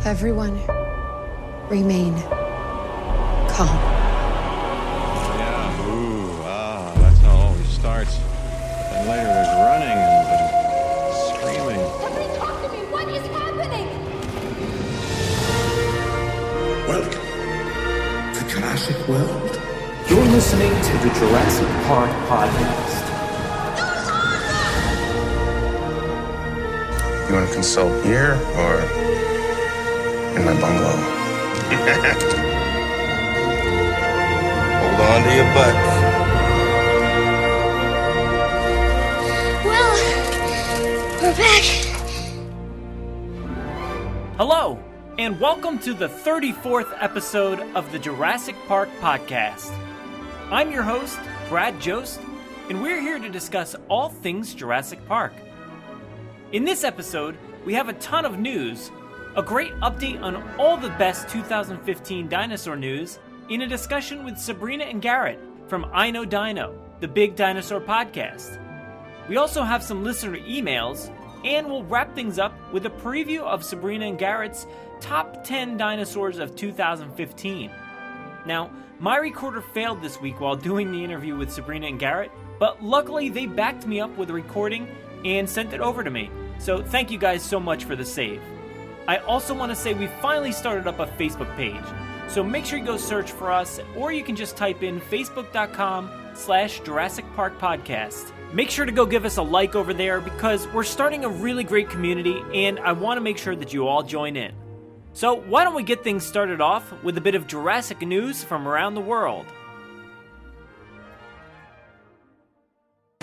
Everyone, remain calm. Yeah, that's how it always starts. But then later there's running and screaming. Somebody talk to me! What is happening? Welcome to Jurassic World. You're listening to the Jurassic Park podcast. You want to consult here or in my bungalow? Hold on to your butts. Well, we're back. Hello, and welcome to the 34th episode of the Jurassic Park podcast. I'm your host, Brad Jost, and we're here to discuss all things Jurassic Park. In this episode, we have a ton of news, a great update on all the best 2015 dinosaur news, in a discussion with Sabrina and Garret from I Know Dino, the Big Dinosaur podcast. We also have some listener emails, and we'll wrap things up with a preview of Sabrina and Garret's top 10 dinosaurs of 2015. Now, my recorder failed this week while doing the interview with Sabrina and Garret, but luckily they backed me up with a recording and sent it over to me. So thank you guys so much for the save. I also want to say we finally started up a Facebook page, so make sure you go search for us, or you can just type in facebook.com/Jurassic Park Podcast. Make sure to go give us a like over there because we're starting a really great community and I want to make sure that you all join in. So why don't we get things started off with a bit of Jurassic news from around the world.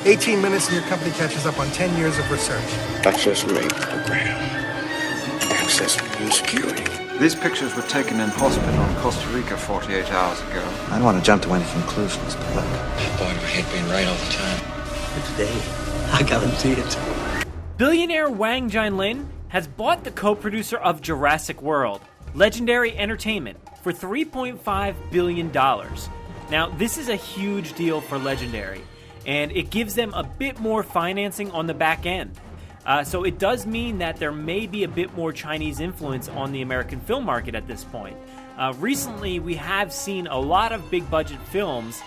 18 minutes and your company catches up on 10 years of research. Access made program. Access new security. These pictures were taken in hospital in Costa Rica 48 hours ago. I don't want to jump to any conclusions, but look. Boy, do I hate being right all the time. But today, I guarantee it. Billionaire Wang Jianlin has bought the co-producer of Jurassic World, Legendary Entertainment, for $3.5 billion. Now, this is a huge deal for Legendary, and it gives them a bit more financing on the back end. So it does mean that there may be a bit more Chinese influence on the American film market at this point. Recently, we have seen a lot of big-budget films,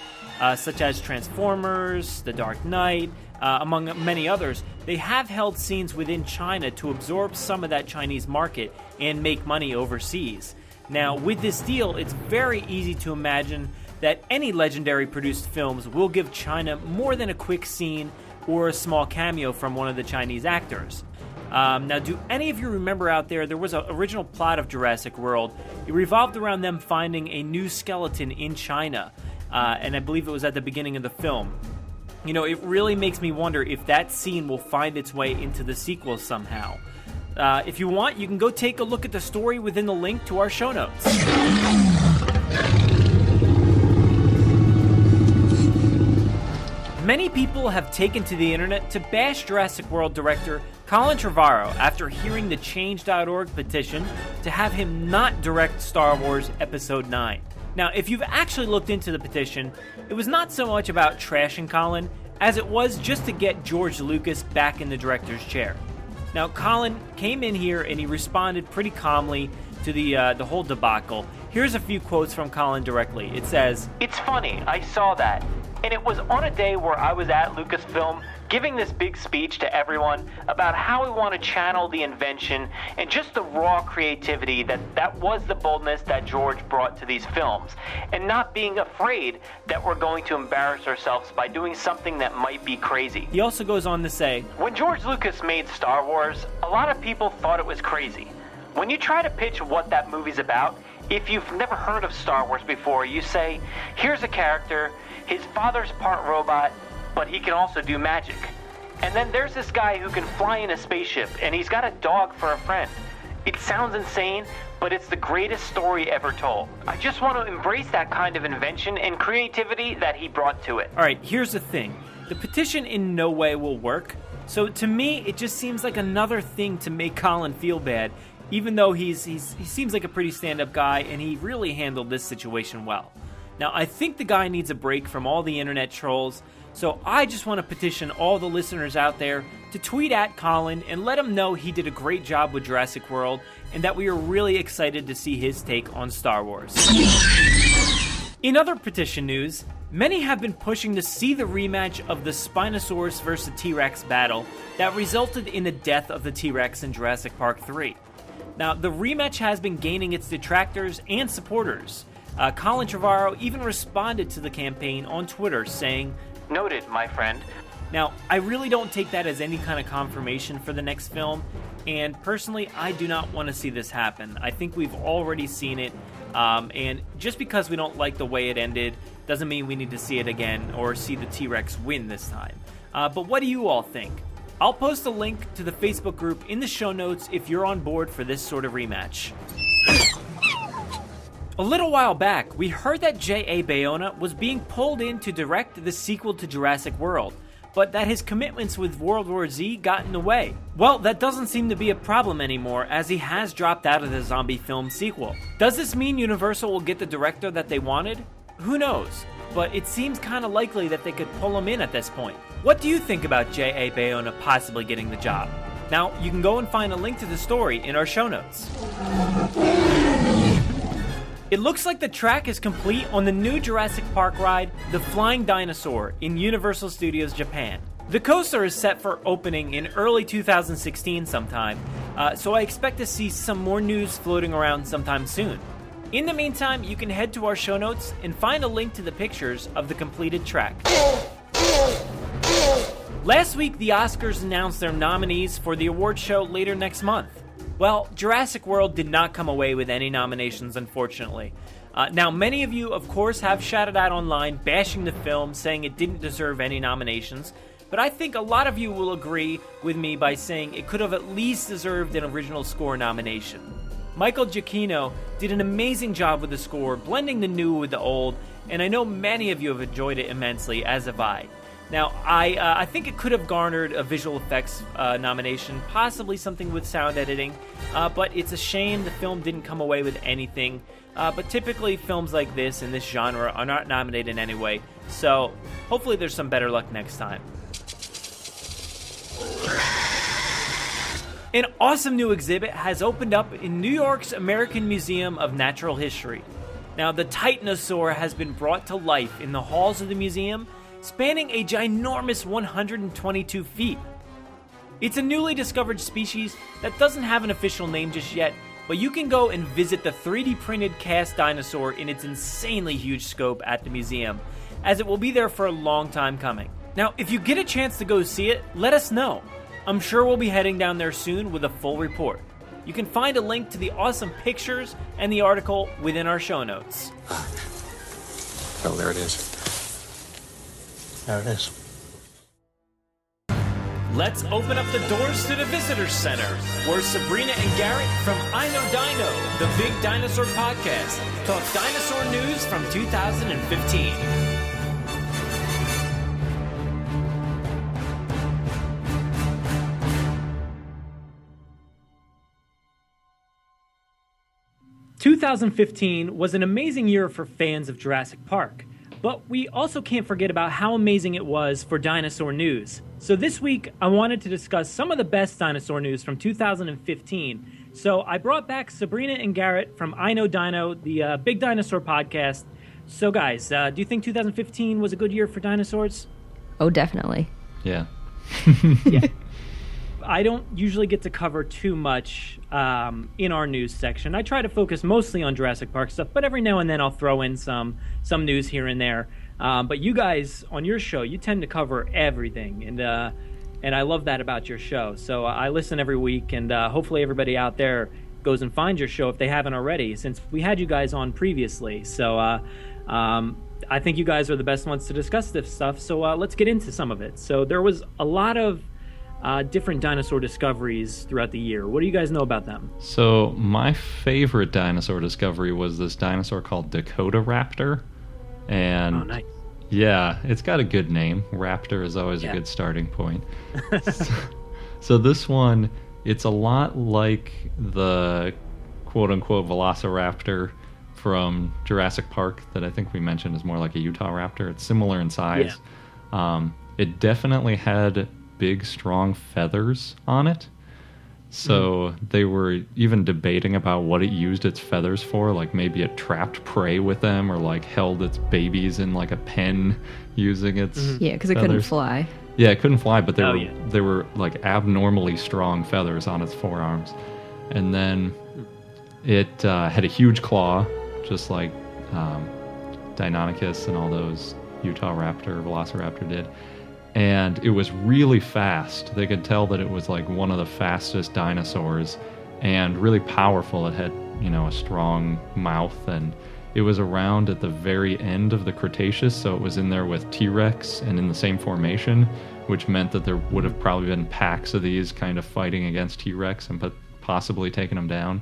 such as Transformers, The Dark Knight, among many others. They have held scenes within China to absorb some of that Chinese market and make money overseas. Now, with this deal, it's very easy to imagine that any Legendary produced films will give China more than a quick scene or a small cameo from one of the Chinese actors. Now, do any of you remember out there was an original plot of Jurassic World? It revolved around them finding a new skeleton in China, and I believe it was at the beginning of the film. You know, it really makes me wonder if that scene will find its way into the sequel somehow. If you want, you can go take a look at the story within the link to our show notes. Many people have taken to the internet to bash Jurassic World director Colin Trevorrow after hearing the Change.org petition to have him not direct Star Wars Episode 9. Now, if you've actually looked into the petition, it was not so much about trashing Colin as it was just to get George Lucas back in the director's chair. Now, Colin came in here and he responded pretty calmly to the whole debacle. Here's a few quotes from Colin directly. It says, "It's funny, I saw that. And it was on a day where I was at Lucasfilm giving this big speech to everyone about how we want to channel the invention and just the raw creativity that was the boldness that George brought to these films, and not being afraid that we're going to embarrass ourselves by doing something that might be crazy." He also goes on to say, "When George Lucas made Star Wars, a lot of people thought it was crazy. When you try to pitch what that movie's about, if you've never heard of Star Wars before, you say, here's a character, his father's part robot, but he can also do magic. And then there's this guy who can fly in a spaceship, and he's got a dog for a friend. It sounds insane, but it's the greatest story ever told. I just want to embrace that kind of invention and creativity that he brought to it." All right, here's the thing. The petition in no way will work. So to me, it just seems like another thing to make Colin feel bad, even though he seems like a pretty stand-up guy, and he really handled this situation well. Now, I think the guy needs a break from all the internet trolls, so I just want to petition all the listeners out there to tweet at Colin and let him know he did a great job with Jurassic World and that we are really excited to see his take on Star Wars. In other petition news, many have been pushing to see the rematch of the Spinosaurus vs. T-Rex battle that resulted in the death of the T-Rex in Jurassic Park 3. Now, the rematch has been gaining its detractors and supporters. Colin Trevorrow even responded to the campaign on Twitter saying, "Noted, my friend." Now, I really don't take that as any kind of confirmation for the next film, and personally, I do not want to see this happen. I think we've already seen it, and just because we don't like the way it ended doesn't mean we need to see it again or see the T-Rex win this time. But what do you all think? I'll post a link to the Facebook group in the show notes if you're on board for this sort of rematch. A little while back, we heard that J.A. Bayona was being pulled in to direct the sequel to Jurassic World, but that his commitments with World War Z got in the way. Well, that doesn't seem to be a problem anymore, as he has dropped out of the zombie film sequel. Does this mean Universal will get the director that they wanted? Who knows? But it seems kind of likely that they could pull him in at this point. What do you think about J.A. Bayona possibly getting the job? Now, you can go and find a link to the story in our show notes. It looks like the track is complete on the new Jurassic Park ride, The Flying Dinosaur, in Universal Studios Japan. The coaster is set for opening in early 2016 sometime, so I expect to see some more news floating around sometime soon. In the meantime, you can head to our show notes and find a link to the pictures of the completed track. Last week, the Oscars announced their nominees for the award show later next month. Well, Jurassic World did not come away with any nominations, unfortunately. Now, many of you, of course, have shouted out online, bashing the film, saying it didn't deserve any nominations, but I think a lot of you will agree with me by saying it could have at least deserved an original score nomination. Michael Giacchino did an amazing job with the score, blending the new with the old, and I know many of you have enjoyed it immensely, as have I. Now, I think it could have garnered a visual effects nomination, possibly something with sound editing, but it's a shame the film didn't come away with anything. But typically, films like this in this genre are not nominated anyway, so hopefully there's some better luck next time. An awesome new exhibit has opened up in New York's American Museum of Natural History. Now, the Titanosaur has been brought to life in the halls of the museum, spanning a ginormous 122 feet. It's a newly discovered species that doesn't have an official name just yet, but you can go and visit the 3D printed cast dinosaur in its insanely huge scope at the museum, as it will be there for a long time coming. Now, if you get a chance to go see it, let us know. I'm sure we'll be heading down there soon with a full report. You can find a link to the awesome pictures and the article within our show notes. Oh, there it is. There it is. Let's open up the doors to the Visitor Center, where Sabrina and Garret from I Know Dino, the Big Dinosaur podcast, talk dinosaur news from 2015. "2015 was an amazing year for fans of Jurassic Park. But we also can't forget about how amazing it was for dinosaur news. So this week, I wanted to discuss some of the best dinosaur news from 2015. So I brought back Sabrina and Garret from I Know Dino, the Big Dinosaur podcast. So guys, do you think 2015 was a good year for dinosaurs? Oh, definitely. Yeah. Yeah. I don't usually get to cover too much in our news section. I try to focus mostly on Jurassic Park stuff, but every now and then I'll throw in some news here and there. But you guys, on your show, you tend to cover everything, and I love that about your show. So I listen every week, and hopefully everybody out there goes and finds your show if they haven't already, since we had you guys on previously. So I think you guys are the best ones to discuss this stuff, so let's get into some of it. So there was a lot of different dinosaur discoveries throughout the year. What do you guys know about them? So my favorite dinosaur discovery was this dinosaur called Dakota Raptor. And oh, nice. Yeah, it's got a good name. Raptor is always a good starting point. So this one, it's a lot like the quote-unquote Velociraptor from Jurassic Park that I think we mentioned is more like a Utah raptor. It's similar in size. Yeah. It definitely had big, strong feathers on it. So they were even debating about what it used its feathers for. Like maybe it trapped prey with them, or like held its babies in like a pen using its Yeah, because it couldn't fly. Yeah, it couldn't fly, but they were like abnormally strong feathers on its forearms. And then it had a huge claw, just like Deinonychus and all those Utah raptor, Velociraptor did. And it was really fast. They could tell that it was like one of the fastest dinosaurs, and really powerful. It had, a strong mouth, and it was around at the very end of the Cretaceous, so it was in there with T-Rex and in the same formation, which meant that there would have probably been packs of these kind of fighting against T-Rex and possibly taking them down.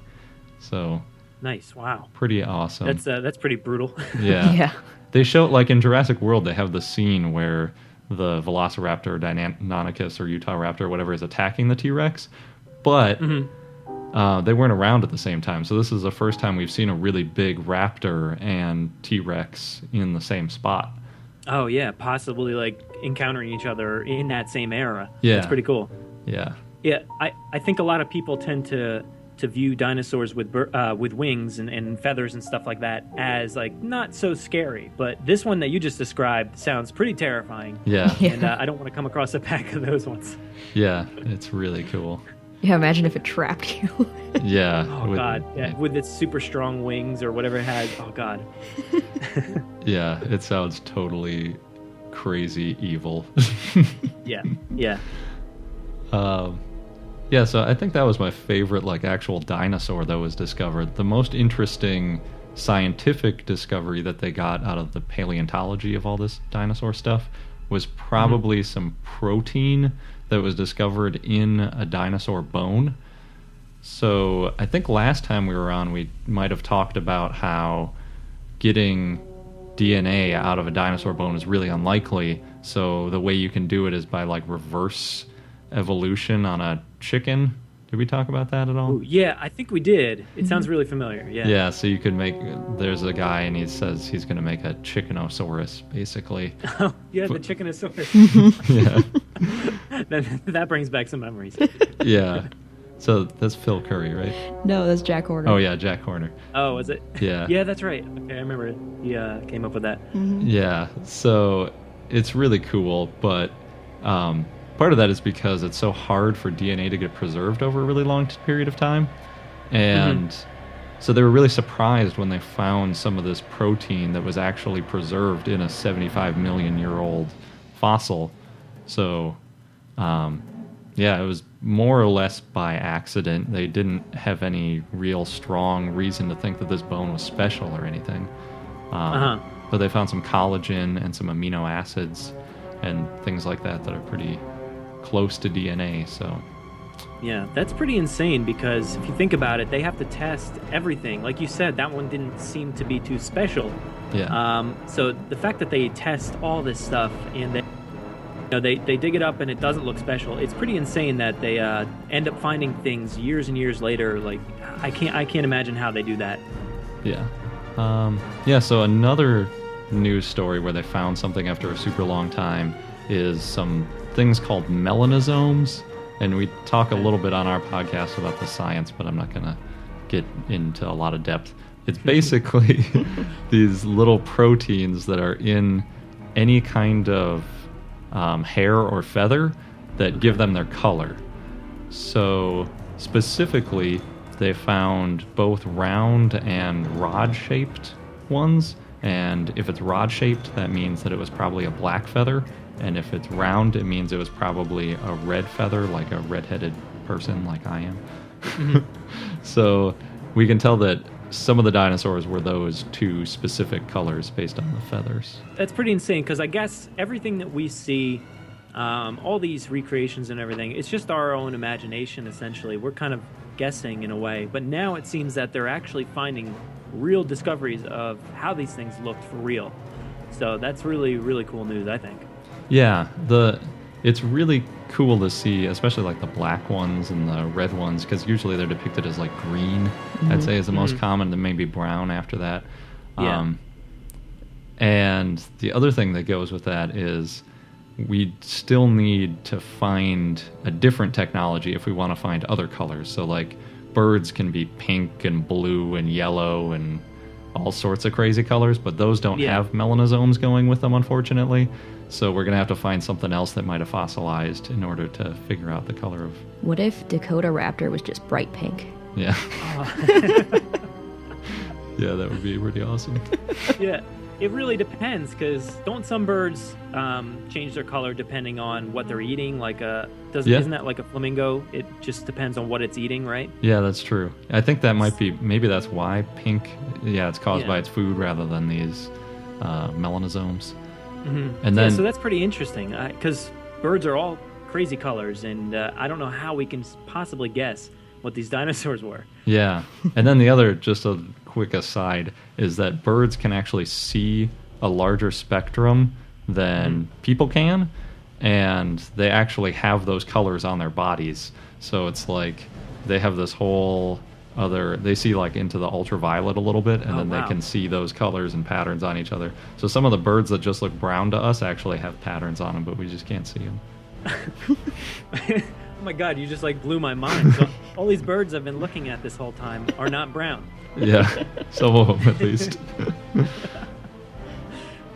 So nice. Wow. Pretty awesome. That's pretty brutal. Yeah. Yeah. They show, like in Jurassic World, they have the scene where the Velociraptor or Deinonychus or Utah Raptor or whatever is attacking the T-Rex, but they weren't around at the same time. So this is the first time we've seen a really big raptor and T-Rex in the same spot. Oh, yeah, possibly like encountering each other in that same era. Yeah. That's pretty cool. Yeah. Yeah, I think a lot of people tend to view dinosaurs with wings and feathers and stuff like that as like not so scary, but this one that you just described sounds pretty terrifying. Yeah. And I don't want to come across a pack of those ones. Yeah, it's really cool. Yeah, imagine if it trapped you. Yeah. Oh, God. Yeah, with its super strong wings or whatever it has. Oh, God. Yeah, it sounds totally crazy evil. Yeah, yeah. Yeah, so I think that was my favorite, like, actual dinosaur that was discovered. The most interesting scientific discovery that they got out of the paleontology of all this dinosaur stuff was probably some protein that was discovered in a dinosaur bone. So I think last time we were on, we might have talked about how getting DNA out of a dinosaur bone is really unlikely. So the way you can do it is by, like, reverse evolution on a chicken. Did we talk about that at all? Ooh, yeah, I think we did. It sounds really familiar. Yeah. Yeah, so you could there's a guy and he says he's going to make a chickenosaurus, basically. Oh, yeah, the chickenosaurus. Yeah. that brings back some memories. Yeah. So that's Phil Curry, right? No, that's Jack Horner. Oh, yeah, Jack Horner. Oh, was it? Yeah. Yeah, that's right. Okay, I remember he came up with that. Yeah, so it's really cool, but part of that is because it's so hard for DNA to get preserved over a really long period of time. And so they were really surprised when they found some of this protein that was actually preserved in a 75 million year old fossil. So, yeah, it was more or less by accident. They didn't have any real strong reason to think that this bone was special or anything. But they found some collagen and some amino acids and things like that that are pretty close to DNA. So yeah, that's pretty insane, because if you think about it, they have to test everything. Like you said, that one didn't seem to be too special. Yeah. So the fact that they test all this stuff and they dig it up and it doesn't look special, it's pretty insane that they end up finding things years and years later. Like I can't imagine how they do that. Yeah. Yeah, so another news story where they found something after a super long time is some things called melanosomes, and we talk a little bit on our podcast about the science, but I'm not going to get into a lot of depth. It's basically these little proteins that are in any kind of hair or feather that give them their color. So specifically, they found both round and rod-shaped ones, and if it's rod-shaped, that means that it was probably a black feather. And if it's round, it means it was probably a red feather, like a red-headed person like I am. So we can tell that some of the dinosaurs were those two specific colors based on the feathers. That's pretty insane, because I guess everything that we see, all these recreations and everything, it's just our own imagination, essentially. We're kind of guessing in a way. But now it seems that they're actually finding real discoveries of how these things looked for real. So that's really, really cool news, I think. Yeah, it's really cool to see, especially like the black ones and the red ones, because usually they're depicted as like green. I'd say is the most common, then maybe brown after that. Yeah. And the other thing that goes with that is we still need to find a different technology if we want to find other colors. So like birds can be pink and blue and yellow and all sorts of crazy colors, but those don't have melanosomes going with them, unfortunately. So we're going to have to find something else that might have fossilized in order to figure out the color of... What if Dakota Raptor was just bright pink? Yeah. Yeah, that would be pretty awesome. Yeah, it really depends, because don't some birds change their color depending on what they're eating? Like isn't that like a flamingo? It just depends on what it's eating, right? Yeah, that's true. I think that might be, maybe that's why pink, it's caused by its food rather than these melanosomes. And then, so that's pretty interesting, because birds are all crazy colors, and I don't know how we can possibly guess what these dinosaurs were. Yeah, and then the other, just a quick aside, is that birds can actually see a larger spectrum than people can, and they actually have those colors on their bodies. So it's like they have this whole other, they see like into the ultraviolet a little bit, and then they can see those colors and patterns on each other. So some of the birds that just look brown to us actually have patterns on them, but we just can't see them. Oh my god, you just like blew my mind. So all these birds I've been looking at this whole time are not brown. Yeah, some of them at least.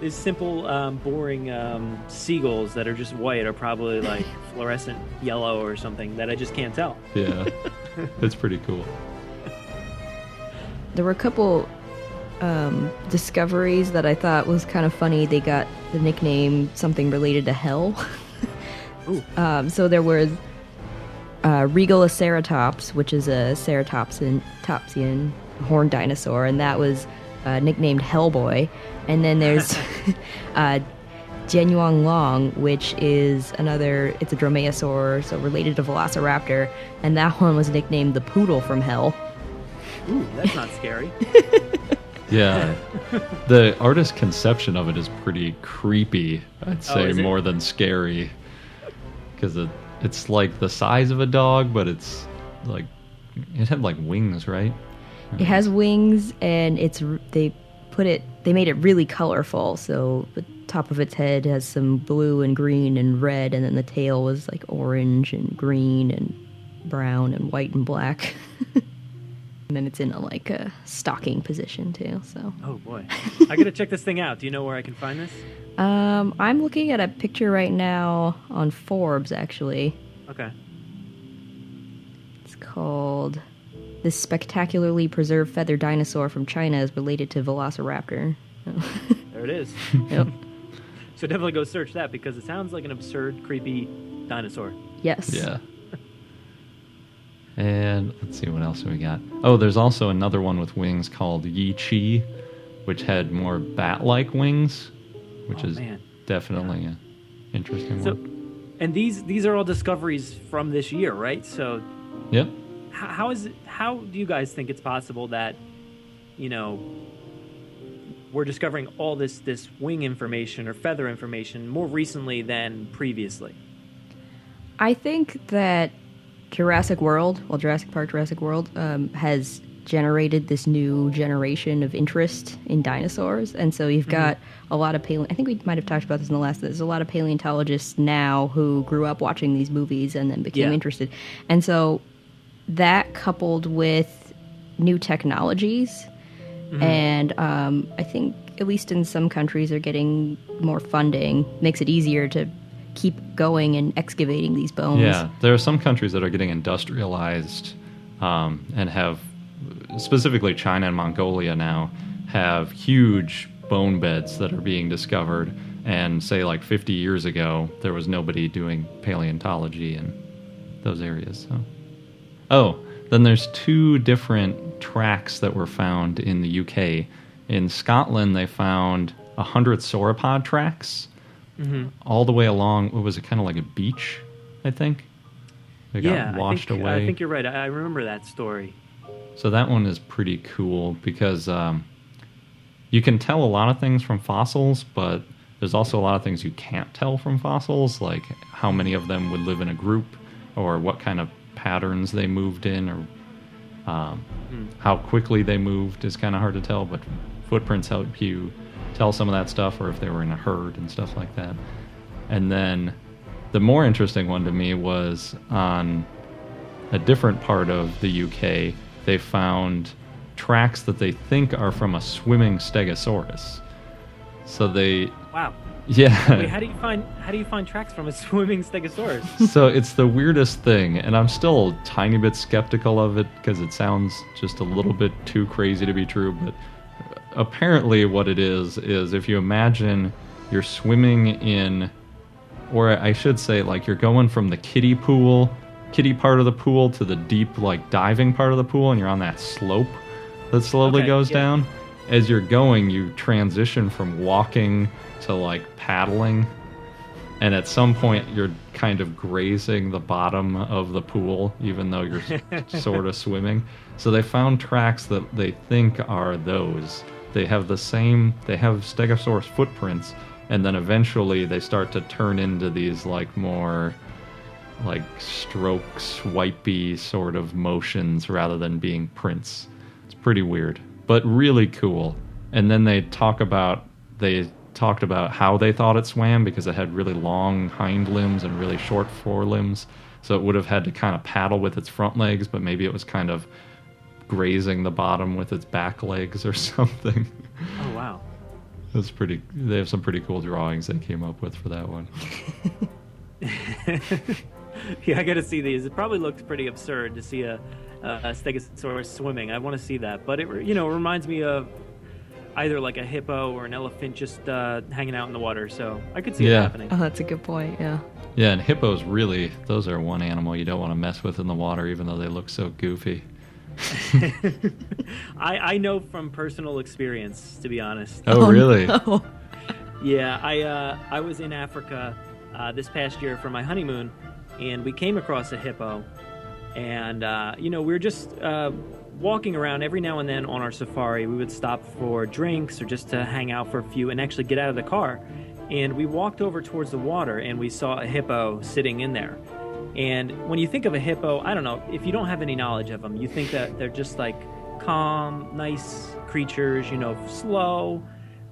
These simple, boring seagulls that are just white are probably like fluorescent yellow or something that I just can't tell. Yeah, it's pretty cool. There were a couple discoveries that I thought was kind of funny. They got the nickname something related to hell. So there was Regaloceratops, which is a ceratopsian horned dinosaur, and that was nicknamed Hellboy. And then there's Genuang Long, which is it's a dromaeosaur, so related to Velociraptor, and that one was nicknamed the Poodle from Hell. Ooh, that's not scary. Yeah, the artist's conception of it is pretty creepy, I'd say, more than scary, because it's like the size of a dog, but it's like, it had like wings, right? It has wings, and they made it really colorful. So the top of its head has some blue and green and red, and then the tail was like orange and green and brown and white and black. And then it's in a stocking position too. So. Oh boy, I gotta check this thing out. Do you know where I can find this? I'm looking at a picture right now on Forbes, actually. Okay. It's called "This Spectacularly Preserved Feathered Dinosaur from China is Related to Velociraptor." There it is. Yep. So definitely go search that, because it sounds like an absurd, creepy dinosaur. Yes. Yeah. And let's see, what else we got? Oh, there's also another one with wings called Yi Chi, which had more bat-like wings, which is definitely an interesting one. And these are all discoveries from this year, right? So, yep. How do you guys think it's possible that, we're discovering all this wing information or feather information more recently than previously? I think that Jurassic Park Jurassic World has generated this new generation of interest in dinosaurs, and so you've got a lot of I think we might have talked about this in the last. There's a lot of paleontologists now who grew up watching these movies and then became interested, and so that coupled with new technologies, and I think at least in some countries are getting more funding, makes it easier to keep going and excavating these bones. Yeah, there are some countries that are getting industrialized and have, specifically China and Mongolia now, have huge bone beds that are being discovered. And say like 50 years ago, there was nobody doing paleontology in those areas. So. Oh, then there's 2 different tracks that were found in the UK. In Scotland, they found 100 sauropod tracks. All the way along, what was it, kind of like a beach, I think? They got washed away. I think you're right. I remember that story. So that one is pretty cool because you can tell a lot of things from fossils, but there's also a lot of things you can't tell from fossils, like how many of them would live in a group, or what kind of patterns they moved in, or how quickly they moved is kind of hard to tell, but footprints help you tell some of that stuff, or if they were in a herd and stuff like that. And then the more interesting one to me was on a different part of the UK. They found tracks that they think are from a swimming stegosaurus. So they... Wow. Yeah. Wait, how do you find tracks from a swimming stegosaurus? So it's the weirdest thing, and I'm still a tiny bit skeptical of it because it sounds just a little bit too crazy to be true, but apparently what it is if you imagine you're swimming in, or I should say, like, you're going from the kiddie part of the pool to the deep, like, diving part of the pool, and you're on that slope that slowly goes down. As you're going, you transition from walking to, like, paddling, and at some point you're kind of grazing the bottom of the pool, even though you're sort of swimming. So they found tracks that they think are those. They have stegosaurus footprints, and then eventually they start to turn into these, like, more like stroke swipey sort of motions rather than being prints. It's pretty weird, but really cool. And then they talked about how they thought it swam, because it had really long hind limbs and really short forelimbs, so it would have had to kind of paddle with its front legs, but maybe it was kind of grazing the bottom with its back legs or something. Oh, wow. That's pretty. They have some pretty cool drawings they came up with for that one. Yeah, I gotta see these. It probably looks pretty absurd to see a stegosaurus swimming. I want to see that, but it reminds me of either like a hippo or an elephant just hanging out in the water. So I could see it happening. Oh, that's a good point. Yeah. Yeah, and hippos those are one animal you don't want to mess with in the water, even though they look so goofy. I know from personal experience, to be honest. Oh, really? No. Yeah, I was in Africa this past year for my honeymoon, and we came across a hippo, and we were just walking around. Every now and then on our safari, we would stop for drinks or just to hang out for a few and actually get out of the car. And we walked over towards the water, and we saw a hippo sitting in there. And when you think of a hippo, I don't know, if you don't have any knowledge of them, you think that they're just like calm, nice creatures, slow.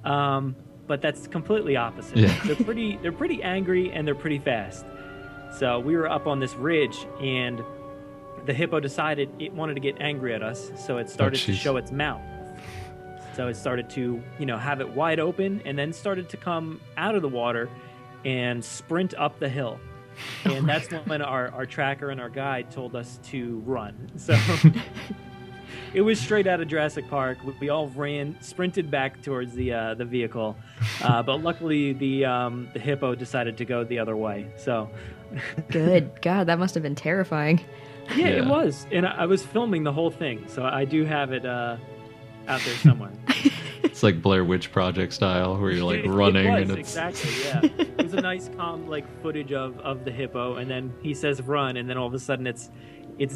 But that's completely opposite. Yeah. They're pretty angry, and they're pretty fast. So we were up on this ridge, and the hippo decided it wanted to get angry at us, so it started to show its mouth. So it started to, have it wide open, and then started to come out of the water and sprint up the hill. And that's when our tracker and our guide told us to run. So it was straight out of Jurassic Park. We all sprinted back towards the vehicle, but luckily the hippo decided to go the other way. So good God, that must have been terrifying. Yeah, it was, and I was filming the whole thing, so I do have it out there somewhere. It's like Blair Witch Project style, where you're like running. It was, and it's... exactly, yeah. It was a nice, calm, footage of the hippo, and then he says run, and then all of a sudden it's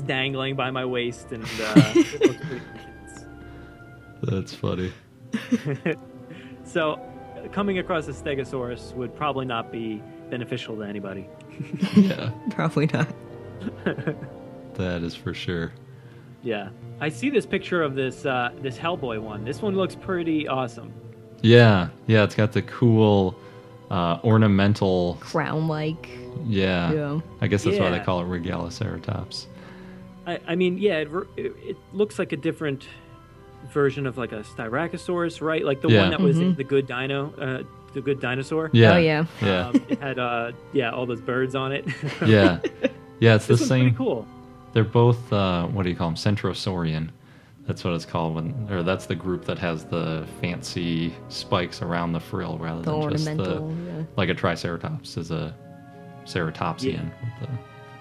dangling by my waist, and it looks pretty intense. That's funny. So, coming across a stegosaurus would probably not be beneficial to anybody. Yeah. Probably not. That is for sure. Yeah. I see this picture of this Hellboy one. This one looks pretty awesome. Yeah, it's got the cool ornamental crown-like. Yeah. I guess that's why they call it Regaliceratops. I mean, it looks like a different version of like a Styracosaurus, right? Like the one that was in the Good Dino, the Good Dinosaur. Yeah. Oh yeah. It had all those birds on it. Yeah. It's the same. Pretty cool. They're both, what do you call them? Centrosaurian. That's what it's called. That's the group that has the fancy spikes around the frill rather than just like a Triceratops is a ceratopsian.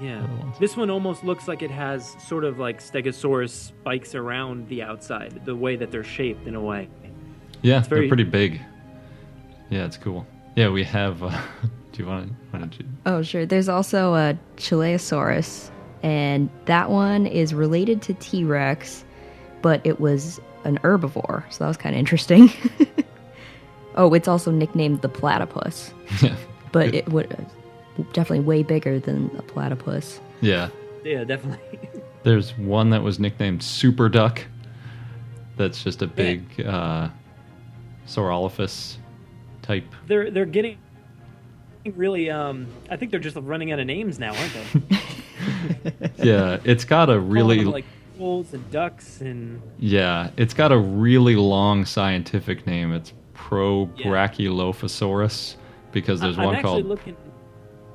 Yeah. This one almost looks like it has sort of like Stegosaurus spikes around the outside, the way that they're shaped in a way. Yeah, they're pretty big. Yeah, it's cool. Yeah, we have... do you want to... Oh, sure. There's also a Chileosaurus, and that one is related to T-Rex, but it was an herbivore, so that was kind of interesting. Oh, it's also nicknamed the platypus. Yeah. But it would definitely way bigger than a platypus. Yeah. Yeah, definitely. There's one that was nicknamed Super Duck. That's just a big Saurolophus type. They're getting really. I think they're just running out of names now, aren't they? Yeah, it's got a really Calling them, like wolves and ducks and. Yeah, it's got a really long scientific name. It's Brachylophosaurus because there's one called. Looking...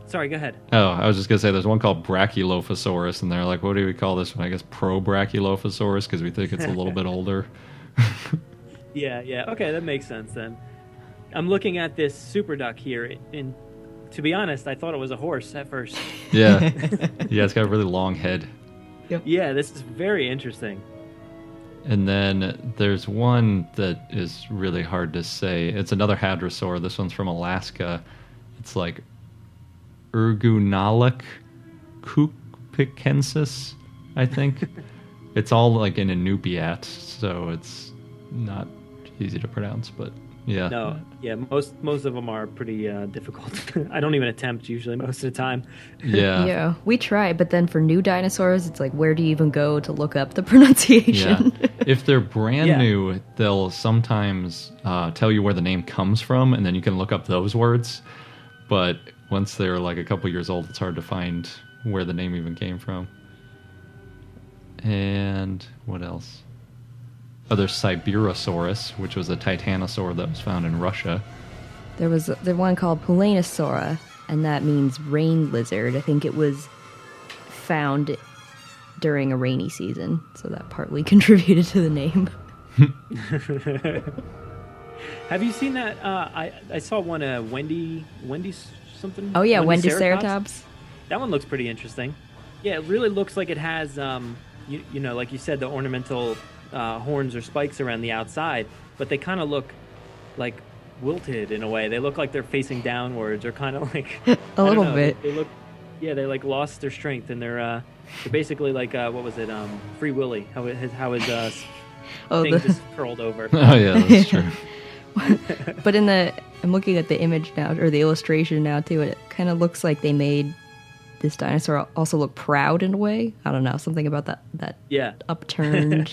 Sorry, go ahead. Oh, I was just gonna say there's one called Brachylophosaurus, and they're like, what do we call this one? I guess Brachylophosaurus because we think it's a little bit older. Yeah. Okay, that makes sense then. I'm looking at this super duck here, and to be honest, I thought it was a horse at first. Yeah, yeah, it's got a really long head. Yep. Yeah, this is very interesting. And then there's one that is really hard to say. It's another hadrosaur. This one's from Alaska. It's like Ergunalek Kupicensis, I think. It's all like in Inupiat, so it's not easy to pronounce, but yeah. No, yeah, most of them are pretty difficult. I don't even attempt usually most of the time. Yeah. Yeah, we try, but then for new dinosaurs, it's like, where do you even go to look up the pronunciation? Yeah. If they're brand new, they'll sometimes tell you where the name comes from, and then you can look up those words. But once they're like a couple years old, it's hard to find where the name even came from. And what else? Oh, there's Siberosaurus, which was a titanosaur that was found in Russia. There's one called Pulanosaura, and that means rain lizard. I think it was found during a rainy season, so that partly contributed to the name. Have you seen that? I saw one, Wendy something? Oh, yeah, Wendy Wendyceratops. That one looks pretty interesting. Yeah, it really looks like it has, you know, like you said, the ornamental horns or spikes around the outside, but they kind of look like wilted in a way. They look like they're facing downwards, or kind of like a little bit. They look, yeah, they like lost their strength, and they're basically like what was it? Free Willy. How his thing just curled over. Oh yeah, that's true. But I'm looking at the image now, or the illustration now too, and it kind of looks like they made this dinosaur also look proud in a way. I don't know, something about that upturned.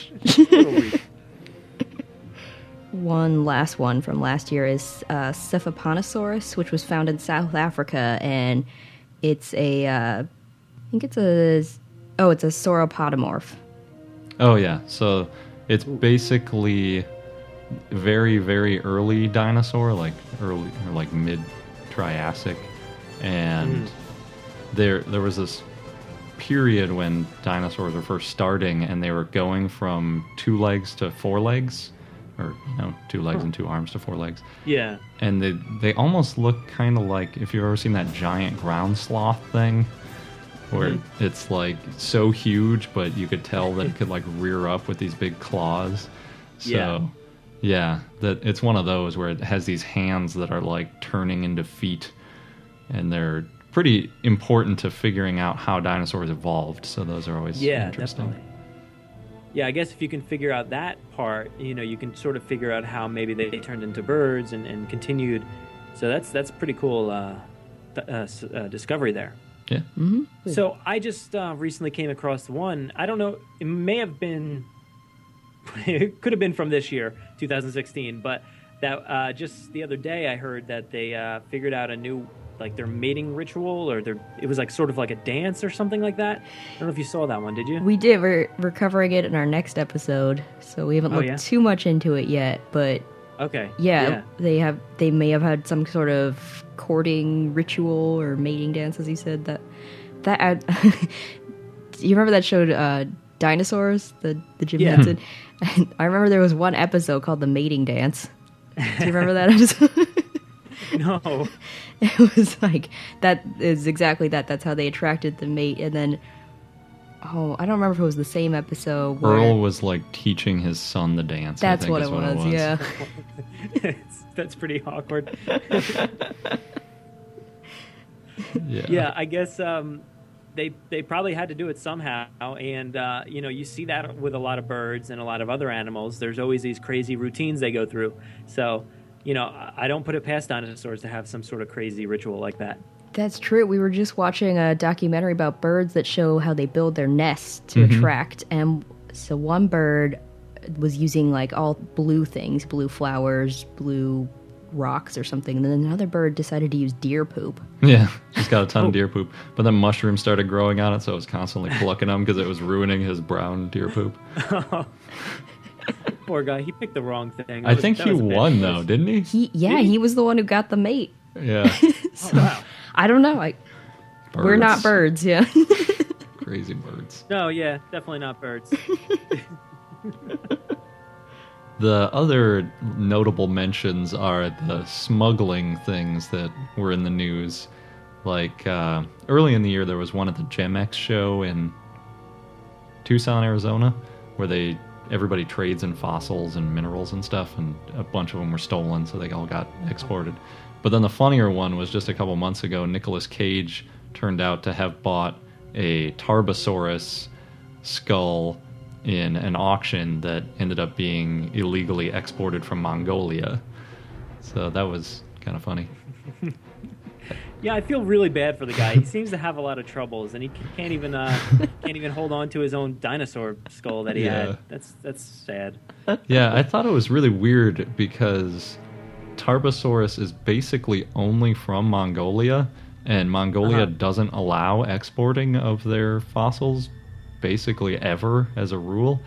One last one from last year is Cephaloponosaurus, which was found in South Africa, and it's a sauropodomorph. Oh yeah, so it's basically very, very early dinosaur, like early or like mid Triassic, and there was this period when dinosaurs were first starting, and they were going from 2 legs to 4 legs, or 2 legs and 2 arms to 4 legs. Yeah. And they almost look kind of like, if you've ever seen that giant ground sloth thing, where it's like so huge, but you could tell that it could like rear up with these big claws. So yeah, that it's one of those where it has these hands that are like turning into feet, and they're pretty important to figuring out how dinosaurs evolved. So those are always interesting. Definitely. Yeah, I guess if you can figure out that part, you can sort of figure out how maybe they turned into birds and continued. So that's pretty cool discovery there. Yeah. Mm-hmm. So I just recently came across one. I don't know. It may have been. It could have been from this year, 2016. But that just the other day, I heard that they figured out a new, like, their mating ritual, or it was like sort of like a dance or something like that. I don't know if you saw that one. Did you? We did. We're covering it in our next episode, so we haven't looked too much into it yet. But okay, they may have had some sort of courting ritual or mating dance, as you said. That you remember that show Dinosaurs, the Jim Henson? I remember there was one episode called The Mating Dance. Do you remember that episode? No. It was like, that is exactly that. That's how they attracted the mate. And then, I don't remember if it was the same episode where Earl was like teaching his son the dance. That's I think what it was, yeah. That's pretty awkward. Yeah, I guess they probably had to do it somehow, and you see that with a lot of birds and a lot of other animals. There's always these crazy routines they go through. So, I don't put it past dinosaurs to have some sort of crazy ritual like that. That's true. We were just watching a documentary about birds that show how they build their nests to attract. And so one bird was using like all blue things, blue flowers, blue rocks or something. And then another bird decided to use deer poop. Yeah, she's got a ton of deer poop. But then mushrooms started growing on it, so it was constantly plucking them because it was ruining his brown deer poop. Poor guy. He picked the wrong thing. I think he won, though, didn't he? He was the one who got the mate. Yeah. So, wow. I don't know. We're not birds, yeah. Crazy birds. No, yeah, definitely not birds. The other notable mentions are the smuggling things that were in the news. Like, early in the year, there was one at the GemX show in Tucson, Arizona, where everybody trades in fossils and minerals and stuff, and a bunch of them were stolen, so they all got exported. But then the funnier one was just a couple months ago, Nicolas Cage turned out to have bought a Tarbosaurus skull in an auction that ended up being illegally exported from Mongolia. So that was kind of funny. Yeah, I feel really bad for the guy. He seems to have a lot of troubles, and he can't even hold on to his own dinosaur skull that he had. That's sad. Yeah, I thought it was really weird because Tarbosaurus is basically only from Mongolia, and Mongolia doesn't allow exporting of their fossils basically ever as a rule.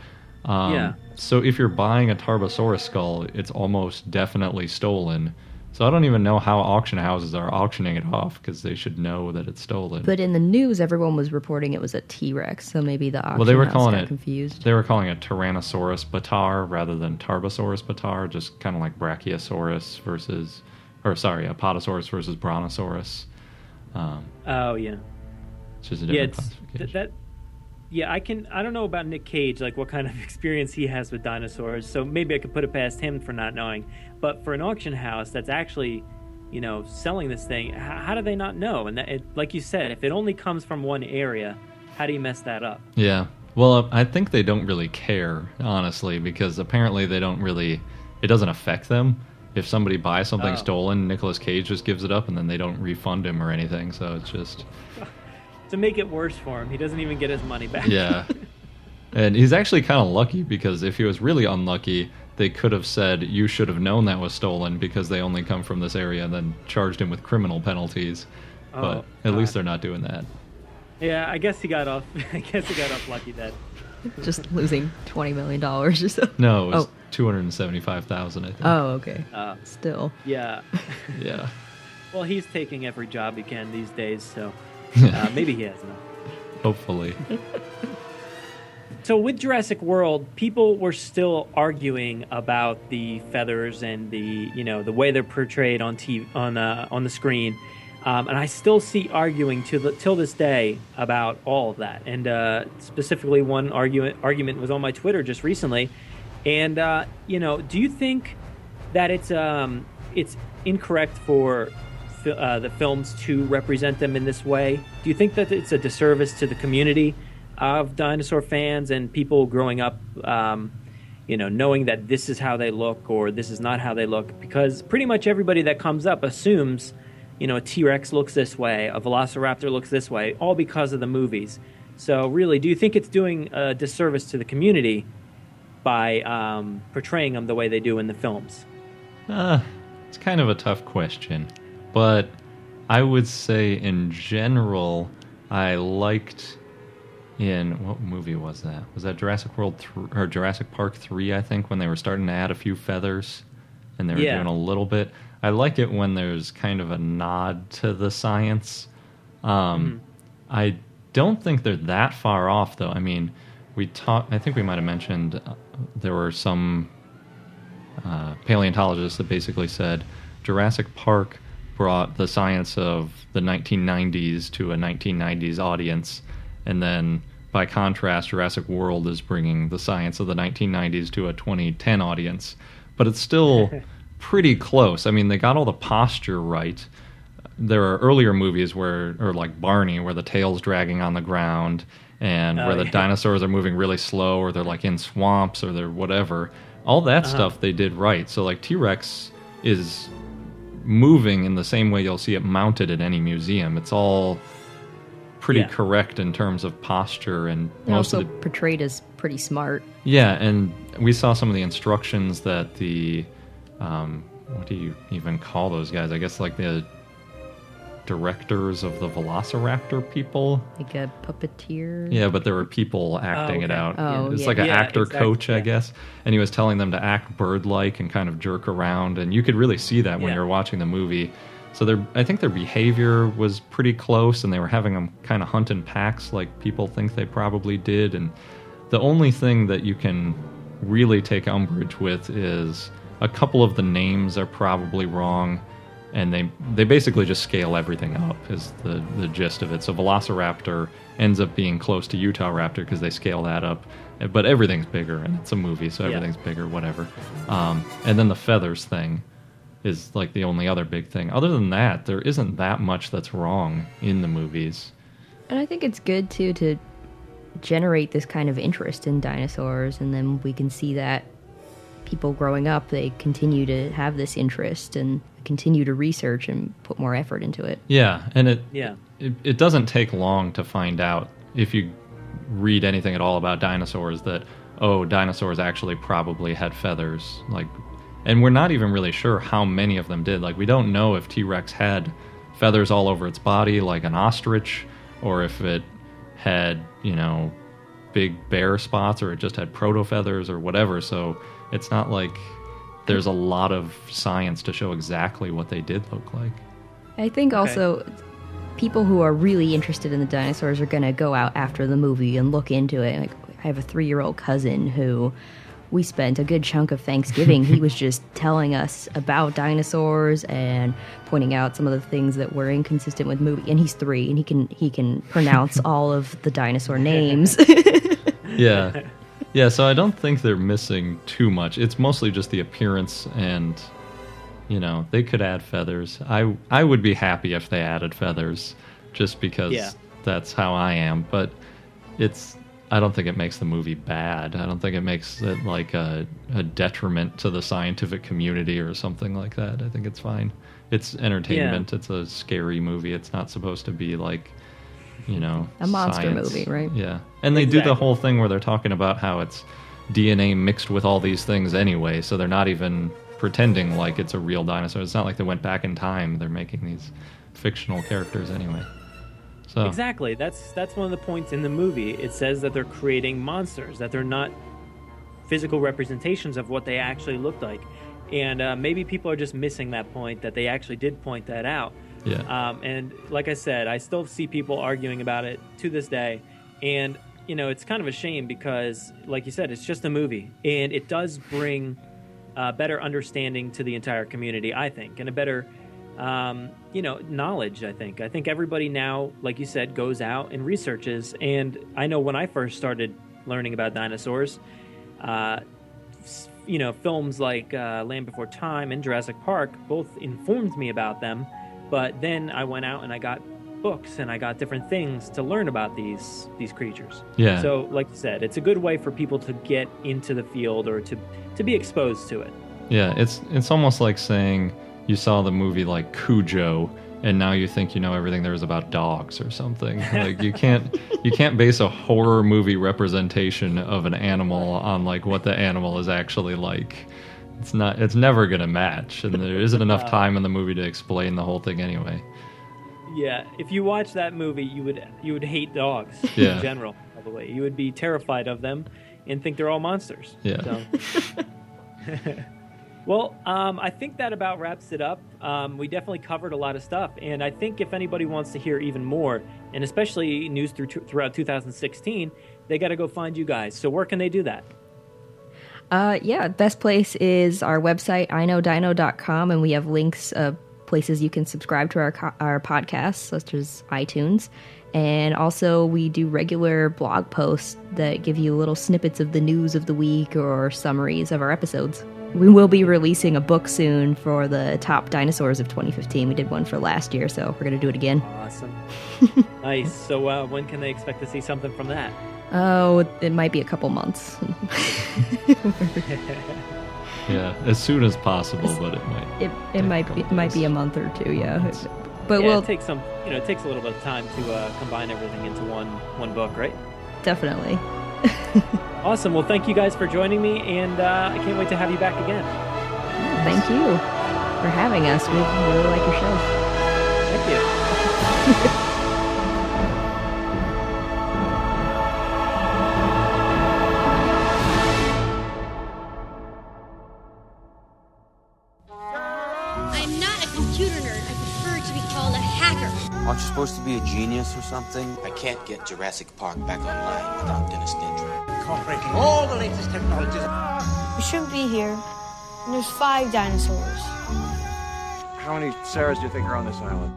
So if you're buying a Tarbosaurus skull, it's almost definitely stolen. So I don't even know how auction houses are auctioning it off because they should know that it's stolen. But in the news, everyone was reporting it was a T-Rex, so maybe the auction house got confused. They were calling it Tyrannosaurus batar rather than Tarbosaurus batar, just kind of like Brachiosaurus Apatosaurus versus Brontosaurus. Oh yeah, it's just a different classification. I don't know about Nick Cage, like what kind of experience he has with dinosaurs, so maybe I could put it past him for not knowing. But for an auction house that's actually, selling this thing, how do they not know? And like you said, if it only comes from one area, how do you mess that up? Yeah. Well, I think they don't really care, honestly, because apparently it doesn't affect them. If somebody buys something stolen, Nicolas Cage just gives it up and then they don't refund him or anything, so it's just... To make it worse for him, he doesn't even get his money back. Yeah. And he's actually kind of lucky because if he was really unlucky, they could have said, you should have known that was stolen because they only come from this area, and then charged him with criminal penalties. But at least they're not doing that. Yeah, I guess he got off lucky then. Just losing $20 million or so. No, it was $275,000, I think. Oh, okay. Still. Yeah. Yeah. Well, he's taking every job he can these days, so maybe he has enough. Hopefully. So with Jurassic World, people were still arguing about the feathers and the way they're portrayed on TV, on the screen, and I still see arguing till this day about all of that. And specifically, one argument was on my Twitter just recently. And do you think that it's incorrect for the films to represent them in this way? Do you think that it's a disservice to the community of dinosaur fans and people growing up, knowing that this is how they look or this is not how they look? Because pretty much everybody that comes up assumes, a T-Rex looks this way, a Velociraptor looks this way, all because of the movies. So really, do you think it's doing a disservice to the community by portraying them the way they do in the films? It's kind of a tough question. But I would say in general, I liked... what movie was that? Was that Jurassic World or Jurassic Park 3, I think, when they were starting to add a few feathers and they were doing a little bit. I like it when there's kind of a nod to the science. I don't think they're that far off, though. I mean, I think we might have mentioned there were some paleontologists that basically said Jurassic Park brought the science of the 1990s to a 1990s audience, and then by contrast, Jurassic World is bringing the science of the 1990s to a 2010 audience. But it's still pretty close. I mean, they got all the posture right. There are earlier movies or like Barney, where the tail's dragging on the ground, and where the dinosaurs are moving really slow, or they're like in swamps, or they're whatever. All that stuff they did right. So like T-Rex is moving in the same way you'll see it mounted in any museum. It's all pretty correct in terms of posture, and most also of the portrayed as pretty smart. Yeah, and we saw some of the instructions that the what do you even call those guys? I guess like the directors of the Velociraptor people. Like a puppeteer? Yeah, but there were people acting it out. Oh, it's yeah. like an Yeah, actor exactly, coach, I guess. And he was telling them to act bird-like and kind of jerk around. And you could really see that when you were watching the movie. So I think their behavior was pretty close, and they were having them kind of hunt in packs like people think they probably did. And the only thing that you can really take umbrage with is a couple of the names are probably wrong. And they basically just scale everything up is the gist of it. So Velociraptor ends up being close to Utah Raptor because they scale that up. But everything's bigger, and it's a movie, so everything's bigger, whatever. And then the feathers thing is like the only other big thing. Other than that, there isn't that much that's wrong in the movies. And I think it's good, too, to generate this kind of interest in dinosaurs, and then we can see that people growing up, they continue to have this interest and continue to research and put more effort into it. Yeah, and it doesn't take long to find out, if you read anything at all about dinosaurs, that dinosaurs actually probably had feathers. And we're not even really sure how many of them did. Like, we don't know if T-Rex had feathers all over its body like an ostrich, or if it had, big bare spots, or it just had proto-feathers or whatever. So it's not like there's a lot of science to show exactly what they did look like. I think also people who are really interested in the dinosaurs are going to go out after the movie and look into it. Like, I have a 3-year-old cousin who we spent a good chunk of Thanksgiving. He was just telling us about dinosaurs and pointing out some of the things that were inconsistent with the movie. And he's 3, and he can pronounce all of the dinosaur names. Yeah. Yeah, so I don't think they're missing too much. It's mostly just the appearance, and, they could add feathers. I would be happy if they added feathers, just because that's how I am. But I don't think it makes the movie bad. I don't think it makes it like a detriment to the scientific community or something like that. I think it's fine. It's entertainment. Yeah. It's a scary movie. It's not supposed to be like, a monster science. Movie, right? Yeah. And they do the whole thing where they're talking about how it's DNA mixed with all these things anyway, so they're not even pretending like it's a real dinosaur. It's not like they went back in time. They're making these fictional characters anyway. So exactly. That's one of the points in the movie. It says that they're creating monsters, that they're not physical representations of what they actually looked like. And maybe people are just missing that point, that they actually did point that out. Yeah. And like I said, I still see people arguing about it to this day. And, it's kind of a shame because, like you said, it's just a movie. And it does bring better understanding to the entire community, I think, and a better, knowledge, I think. I think everybody now, like you said, goes out and researches. And I know when I first started learning about dinosaurs, films like Land Before Time and Jurassic Park both informed me about them. But then I went out and I got books and I got different things to learn about these creatures. Yeah. So, like you said, it's a good way for people to get into the field or to be exposed to it. Yeah, it's almost like saying you saw the movie like Cujo and now you think you know everything there is about dogs or something. Like you can't base a horror movie representation of an animal on like what the animal is actually like. It's never gonna match, and there isn't enough time in the movie to explain the whole thing anyway. Yeah, if you watch that movie, you would hate dogs in general. Probably, you would be terrified of them and think they're all monsters. Yeah. So. Well, I think that about wraps it up. We definitely covered a lot of stuff, and I think if anybody wants to hear even more, and especially news throughout 2016, they got to go find you guys. So where can they do that? Best place is our website, iknowdino.com, and we have links of places you can subscribe to our podcasts, such as iTunes. And also, we do regular blog posts that give you little snippets of the news of the week or summaries of our episodes. We will be releasing a book soon for the top dinosaurs of 2015. We did one for last year, so we're going to do it again. Awesome. Nice. So when can they expect to see something from that? Oh, it might be a couple months. Yeah, as soon as possible, but it might. It might be a month or two. Yeah, but it takes some. It takes a little bit of time to combine everything into one book, right? Definitely. Awesome. Well, thank you guys for joining me, and I can't wait to have you back again. Thank you for having us. We really like your show. Thank you. I'm not a computer nerd. I prefer to be called a hacker. Aren't you supposed to be a genius or something? I can't get Jurassic Park back online without Dennis Nedry. Incorporating all the latest technologies. We shouldn't be here. And there's 5 dinosaurs. How many Sarahs do you think are on this island?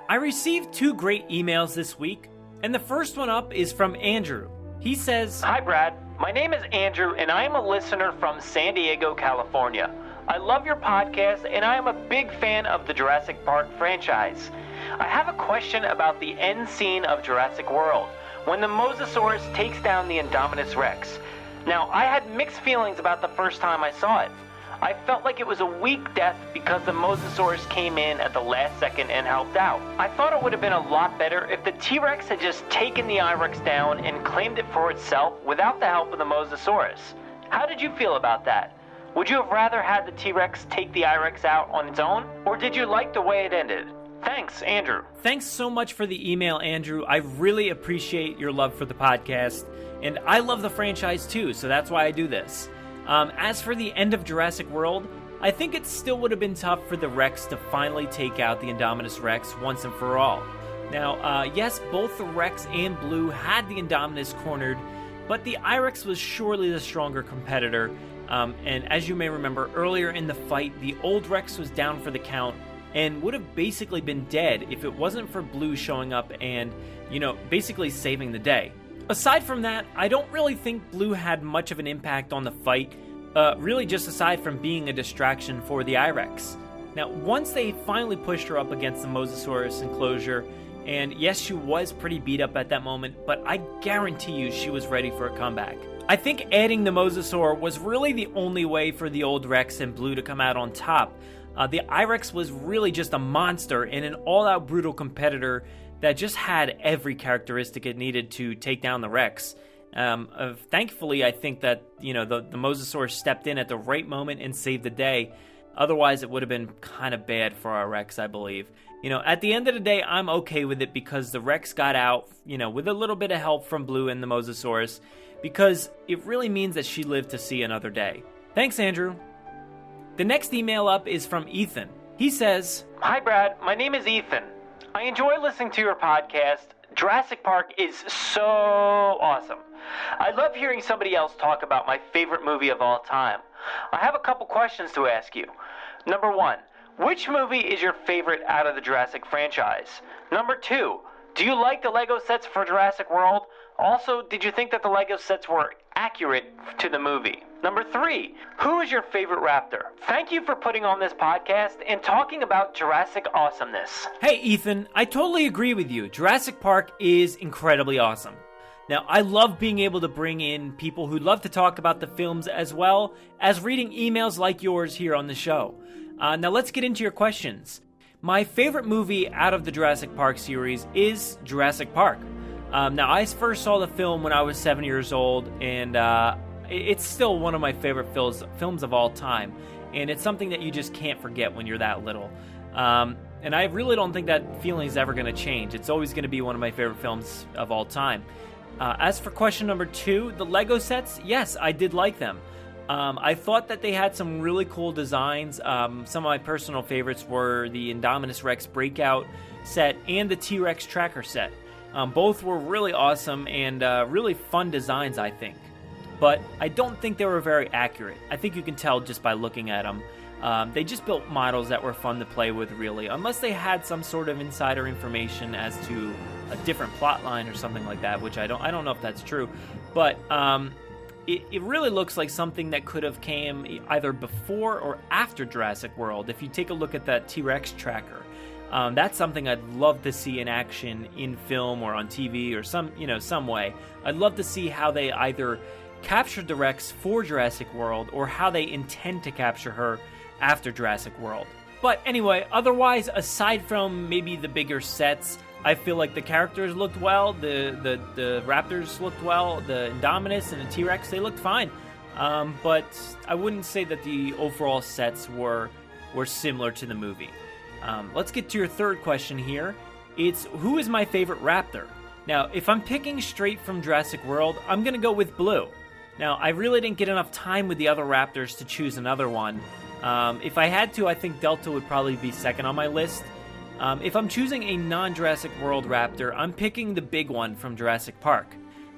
I received 2 great emails this week, and the first one up is from Andrew. He says, "Hi Brad, my name is Andrew and I am a listener from San Diego, California. I love your podcast and I am a big fan of the Jurassic Park franchise. I have a question about the end scene of Jurassic World, when the Mosasaurus takes down the Indominus Rex. Now, I had mixed feelings about the first time I saw it. I felt like it was a weak death because the Mosasaurus came in at the last second and helped out. I thought it would have been a lot better if the T-Rex had just taken the I-Rex down and claimed it for itself without the help of the Mosasaurus. How did you feel about that? Would you have rather had the T-Rex take the I-Rex out on its own, or did you like the way it ended? Thanks, Andrew." Thanks so much for the email, Andrew. I really appreciate your love for the podcast, and I love the franchise too, so that's why I do this. As for the end of Jurassic World, I think it still would have been tough for the Rex to finally take out the Indominus Rex once and for all. Now, yes, both the Rex and Blue had the Indominus cornered, but the I-Rex was surely the stronger competitor. And as you may remember, earlier in the fight, the old Rex was down for the count and would have basically been dead if it wasn't for Blue showing up and, basically saving the day. Aside from that, I don't really think Blue had much of an impact on the fight, really just aside from being a distraction for the I-Rex. Now, once they finally pushed her up against the Mosasaurus enclosure, and yes, she was pretty beat up at that moment, but I guarantee you she was ready for a comeback. I think adding the Mosasaur was really the only way for the old Rex and Blue to come out on top. The I-Rex was really just a monster and an all-out brutal competitor that just had every characteristic it needed to take down the Rex. Thankfully, I think that the Mosasaur stepped in at the right moment and saved the day. Otherwise, it would have been kind of bad for our Rex, I believe. At the end of the day, I'm okay with it because the Rex got out, with a little bit of help from Blue and the Mosasaurus, because it really means that she lived to see another day. Thanks, Andrew. The next email up is from Ethan. He says, "Hi, Brad. My name is Ethan. I enjoy listening to your podcast. Jurassic Park is so awesome. I love hearing somebody else talk about my favorite movie of all time. I have a couple questions to ask you. Number 1, which movie is your favorite out of the Jurassic franchise? Number 2, do you like the Lego sets for Jurassic World? Also, did you think that the Lego sets were accurate to the movie? Number 3, who is your favorite raptor? Thank you for putting on this podcast and talking about Jurassic awesomeness." Hey, Ethan, I totally agree with you. Jurassic Park is incredibly awesome. Now, I love being able to bring in people who love to talk about the films as well as reading emails like yours here on the show. Now, let's get into your questions. My favorite movie out of the Jurassic Park series is Jurassic Park. Now, I first saw the film when I was 7 years old, and it's still one of my favorite films of all time. And it's something that you just can't forget when you're that little. And I really don't think that feeling is ever going to change. It's always going to be one of my favorite films of all time. As for question number 2, the Lego sets, yes, I did like them. I thought that they had some really cool designs. Some of my personal favorites were the Indominus Rex Breakout set and the T-Rex Tracker set. Both were really awesome and really fun designs, I think. But I don't think they were very accurate. I think you can tell just by looking at them. They just built models that were fun to play with, really, unless they had some sort of insider information as to a different plot line or something like that, which I don't know if that's true. But it really looks like something that could have came either before or after Jurassic World. If you take a look at that T-Rex tracker, That's something I'd love to see in action in film or on TV or some way. I'd love to see how they either captured the Rex for Jurassic World or how they intend to capture her after Jurassic World. But anyway, otherwise, aside from maybe the bigger sets, I feel like the characters looked well, the Raptors looked well, the Indominus and the T-Rex, they looked fine. But I wouldn't say that the overall sets were similar to the movie. Let's get to your third question here. It's, who is my favorite raptor? Now, if I'm picking straight from Jurassic World, I'm going to go with Blue. Now, I really didn't get enough time with the other raptors to choose another one. If I had to, I think Delta would probably be second on my list. If I'm choosing a non-Jurassic World raptor, I'm picking the big one from Jurassic Park.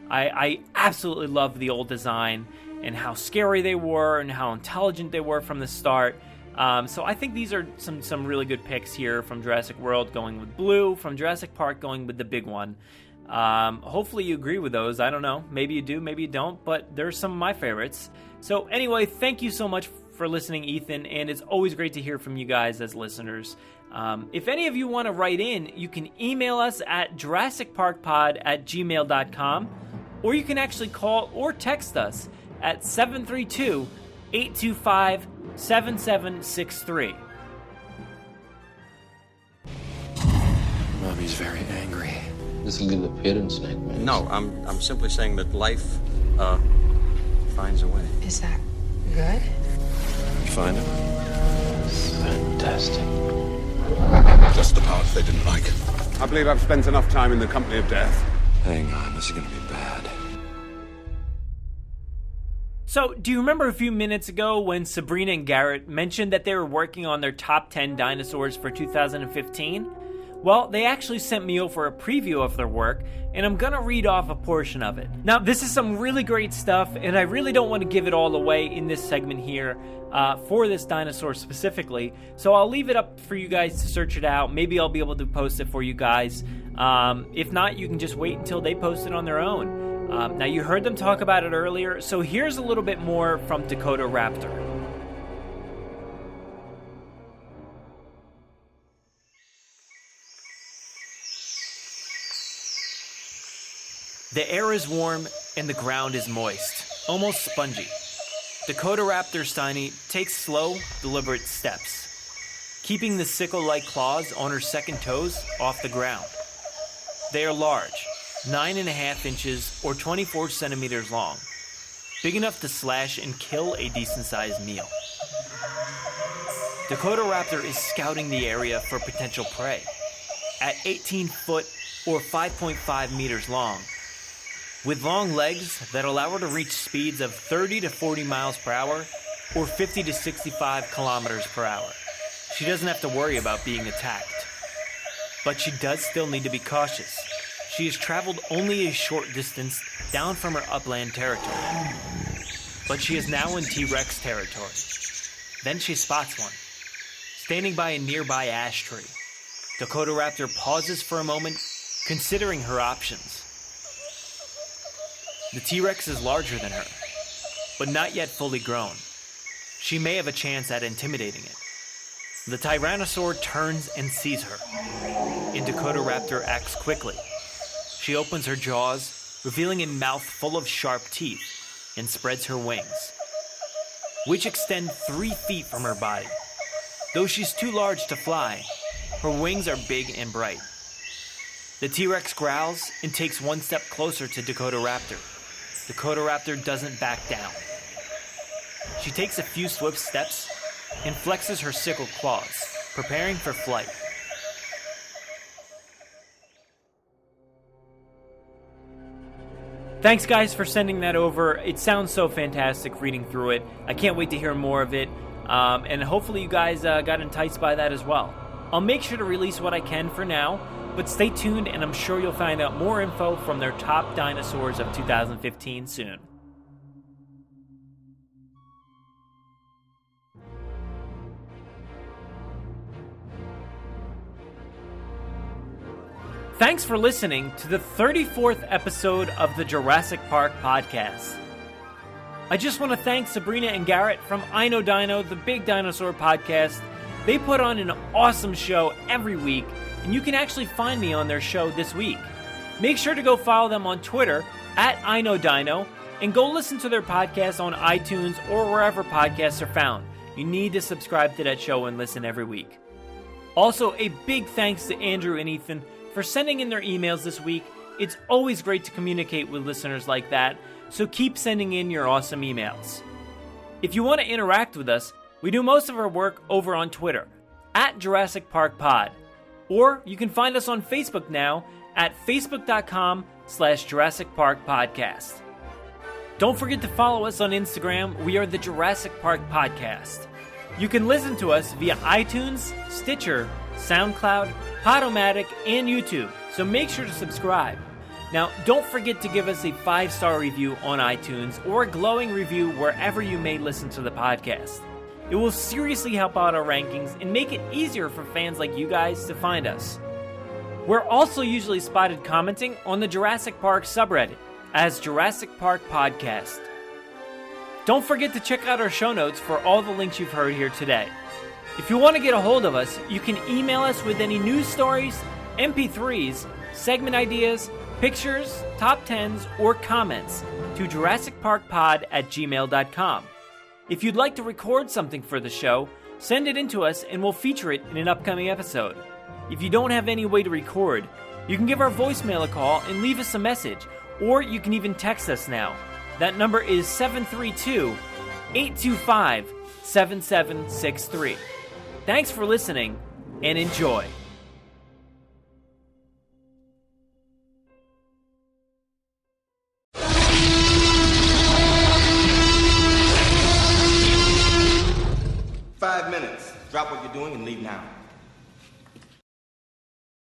I absolutely love the old design and how scary they were and how intelligent they were from the start. So I think these are some really good picks here from Jurassic World going with Blue, from Jurassic Park going with the big one. Hopefully you agree with those. I don't know. Maybe you do, maybe you don't, but they're some of my favorites. So anyway, thank you so much for listening, Ethan, and it's always great to hear from you guys as listeners. If any of you want to write in, you can email us at JurassicParkPod@gmail.com, or you can actually call or text us at 732-825-7763. Mommy's very angry. This will give the parents nightmares. No, I'm simply saying that life finds a way. Is that good? You find it? It's fantastic. Just the parts they didn't like. I believe I've spent enough time in the company of death. Hang on, this is gonna be bad. So, do you remember a few minutes ago when Sabrina and Garret mentioned that they were working on their top 10 dinosaurs for 2015? Well, they actually sent me over a preview of their work, and I'm gonna read off a portion of it. Now, this is some really great stuff, and I really don't want to give it all away in this segment here for this dinosaur specifically, so I'll leave it up for you guys to search it out. Maybe I'll be able to post it for you guys. If not, you can just wait until they post it on their own. Now, you heard them talk about it earlier, so here's a little bit more from Dakota Raptor. The air is warm and the ground is moist, almost spongy. Dakota Raptor's tiny takes slow, deliberate steps, keeping the sickle-like claws on her second toes off the ground. They are large, 9.5 inches or 24 centimeters long, big enough to slash and kill a decent-sized meal. Dakota Raptor is scouting the area for potential prey. At 18 foot or 5.5 meters long, with long legs that allow her to reach speeds of 30 to 40 miles per hour or 50 to 65 kilometers per hour. She doesn't have to worry about being attacked. But she does still need to be cautious. She has traveled only a short distance down from her upland territory. But she is now in T-Rex territory. Then she spots one, standing by a nearby ash tree. Dakota Raptor pauses for a moment, considering her options. The T-Rex is larger than her, but not yet fully grown. She may have a chance at intimidating it. The Tyrannosaur turns and sees her, and Dakota Raptor acts quickly. She opens her jaws, revealing a mouth full of sharp teeth, and spreads her wings, which extend 3 feet from her body. Though she's too large to fly, her wings are big and bright. The T-Rex growls and takes one step closer to Dakota Raptor. Dakota Raptor doesn't back down. She takes a few swift steps and flexes her sickle claws, preparing for flight. Thanks, guys, for sending that over. It sounds so fantastic reading through it. I can't wait to hear more of it, and hopefully you guys got enticed by that as well. I'll make sure to release what I can for now, but stay tuned, and I'm sure you'll find out more info from their top dinosaurs of 2015 soon. Thanks for listening to the 34th episode of the Jurassic Park podcast. I just want to thank Sabrina and Garret from I Know Dino, the Big Dinosaur podcast, They put on an awesome show every week, and you can actually find me on their show this week. Make sure to go follow them on Twitter @IKnowDino, and go listen to their podcast on iTunes or wherever podcasts are found. You need to subscribe to that show and listen every week. Also, a big thanks to Andrew and Ethan for sending in their emails this week. It's always great to communicate with listeners like that, so keep sending in your awesome emails. If you want to interact with us, we do most of our work over on Twitter @Jurassic Park Pod, or you can find us on Facebook now at facebook.com/Jurassic Park Podcast. Don't forget to follow us on Instagram. We are the Jurassic Park Podcast. You can listen to us via iTunes, Stitcher, SoundCloud, Podomatic, and YouTube, so make sure to subscribe. Now, don't forget to give us a 5-star review on iTunes or a glowing review wherever you may listen to the podcast. It will seriously help out our rankings and make it easier for fans like you guys to find us. We're also usually spotted commenting on the Jurassic Park subreddit as Jurassic Park Podcast. Don't forget to check out our show notes for all the links you've heard here today. If you want to get a hold of us, you can email us with any news stories, MP3s, segment ideas, pictures, top 10s, or comments to JurassicParkPod@gmail.com. If you'd like to record something for the show, send it in to us and we'll feature it in an upcoming episode. If you don't have any way to record, you can give our voicemail a call and leave us a message, or you can even text us now. That number is 732-825-7763. Thanks for listening, and enjoy. "5 minutes. Drop what you're doing and leave now."